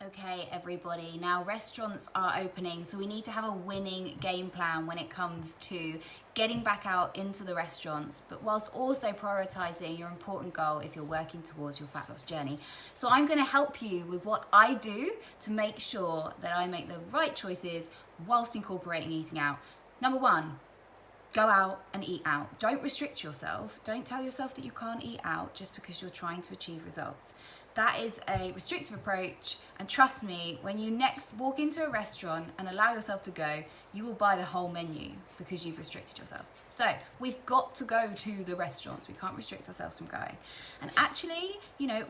Okay, everybody, now restaurants are opening, so we need to have a winning game plan when it comes to getting back out into the restaurants, but whilst also prioritizing your important goal if you're working towards your fat loss journey. So I'm going to help you with what I do to make sure that I make the right choices whilst incorporating eating out. Number one, go out and eat out. Don't restrict yourself. Don't tell yourself that you can't eat out just because you're trying to achieve results. That is a restrictive approach, and trust me, when you next walk into a restaurant and allow yourself to go, you will buy the whole menu because you've restricted yourself. So we've got to go to the restaurants. We can't restrict ourselves from going. And actually,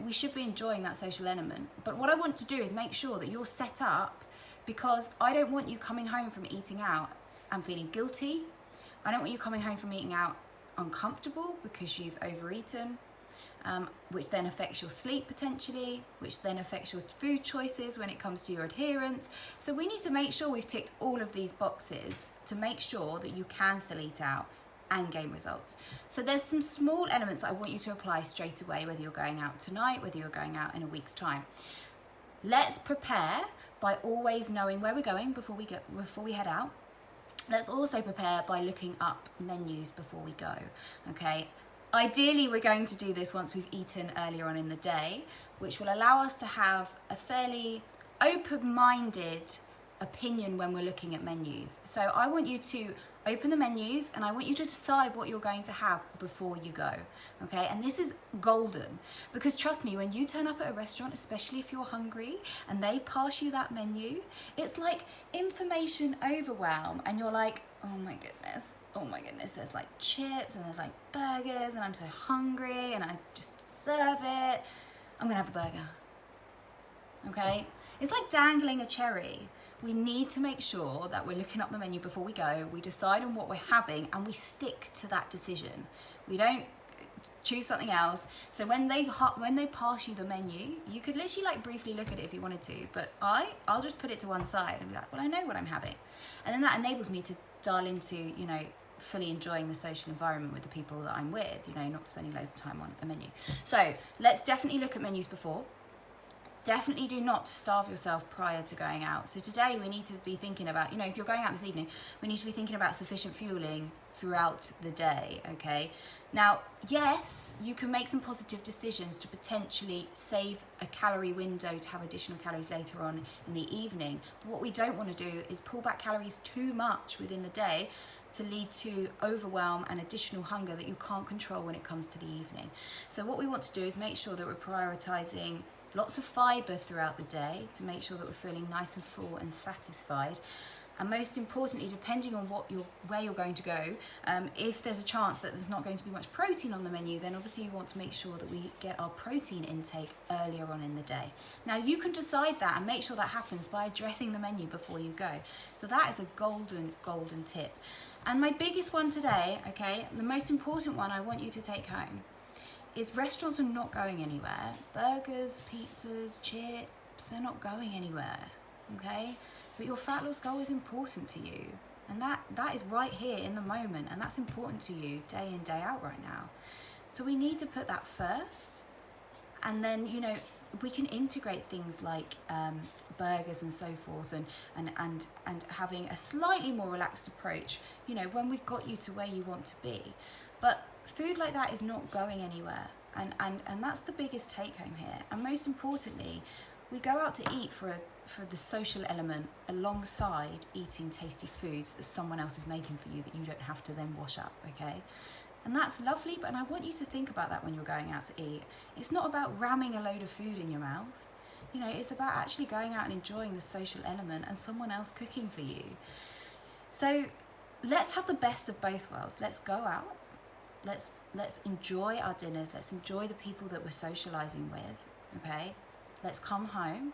we should be enjoying that social element. But what I want to do is make sure that you're set up, because I don't want you coming home from eating out and feeling guilty. I don't want you coming home from eating out uncomfortable because you've overeaten, which then affects your sleep potentially, which then affects your food choices when it comes to your adherence. So we need to make sure we've ticked all of these boxes to make sure that you can still eat out and gain results. So there's some small elements that I want you to apply straight away, whether you're going out tonight, whether you're going out in a week's time. Let's prepare by always knowing where we're going before we head out. Let's also prepare by looking up menus before we go, okay? Ideally, we're going to do this once we've eaten earlier on in the day, which will allow us to have a fairly open-minded opinion when we're looking at menus. So I want you to open the menus and I want you to decide what you're going to have before you go, okay? And this is golden, because trust me, when you turn up at a restaurant, especially if you're hungry and they pass you that menu, it's like information overwhelm, and you're like, oh my goodness, there's like chips and there's like burgers and I'm so hungry and I just serve it. I'm gonna have a burger, okay? It's like dangling a cherry. We need to make sure that we're looking up the menu before we go, we decide on what we're having, and we stick to that decision. We don't choose something else. So when they pass you the menu, you could literally like briefly look at it if you wanted to, but I'll just put it to one side and be like, well, I know what I'm having. And then that enables me to dial into, fully enjoying the social environment with the people that I'm with, not spending loads of time on a menu. So let's definitely look at menus before. Definitely do not starve yourself prior to going out. So today we need to be thinking about, if you're going out this evening, we need to be thinking about sufficient fueling throughout the day, okay? Now, yes, you can make some positive decisions to potentially save a calorie window to have additional calories later on in the evening. But what we don't want to do is pull back calories too much within the day to lead to overwhelm and additional hunger that you can't control when it comes to the evening. So what we want to do is make sure that we're prioritizing lots of fibre throughout the day to make sure that we're feeling nice and full and satisfied. And most importantly, depending on where you're going to go, if there's a chance that there's not going to be much protein on the menu, then obviously you want to make sure that we get our protein intake earlier on in the day. Now you can decide that and make sure that happens by addressing the menu before you go. So that is a golden tip. And my biggest one today, okay, the most important one I want you to take home, is restaurants are not going anywhere. Burgers, pizzas, chips, they're not going anywhere, okay? But your fat loss goal is important to you. And that is right here in the moment, and that's important to you day in, day out right now. So we need to put that first, and then, we can integrate things like burgers and so forth, and having a slightly more relaxed approach, when we've got you to where you want to be. But food like that is not going anywhere, and that's the biggest take home here. And most importantly, we go out to eat for the social element alongside eating tasty foods that someone else is making for you that you don't have to then wash up, okay? And that's lovely, but I want you to think about that when you're going out to eat. It's not about ramming a load of food in your mouth. It's about actually going out and enjoying the social element and someone else cooking for you. So let's have the best of both worlds. Let's go out. Let's enjoy our dinners. Let's enjoy the people that we're socializing with, okay? Let's come home.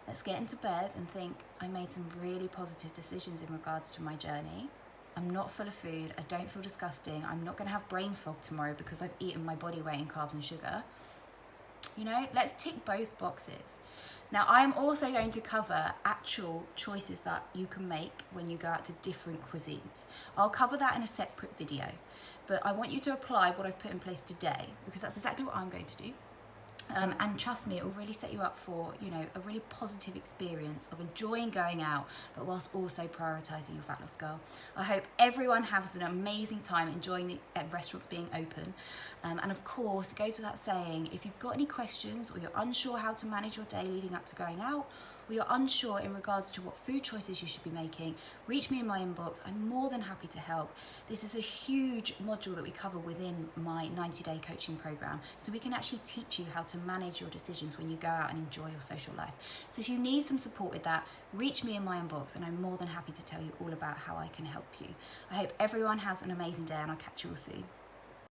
Let's get into bed and think, I made some really positive decisions in regards to my journey. I'm not full of food. I don't feel disgusting. I'm not going to have brain fog tomorrow because I've eaten my body weight in carbs and sugar. Let's tick both boxes. Now, I'm also going to cover actual choices that you can make when you go out to different cuisines. I'll cover that in a separate video, but I want you to apply what I've put in place today, because that's exactly what I'm going to do. And trust me, it will really set you up for, you know, a really positive experience of enjoying going out, but whilst also prioritising your fat loss goal. I hope everyone has an amazing time enjoying the restaurants being open. And of course, it goes without saying, if you've got any questions or you're unsure how to manage your day leading up to going out, or you're unsure in regards to what food choices you should be making, reach me in my inbox. I'm more than happy to help. This is a huge module that we cover within my 90-day coaching program. So we can actually teach you how to manage your decisions when you go out and enjoy your social life. So if you need some support with that, reach me in my inbox and I'm more than happy to tell you all about how I can help you. I hope everyone has an amazing day and I'll catch you all soon.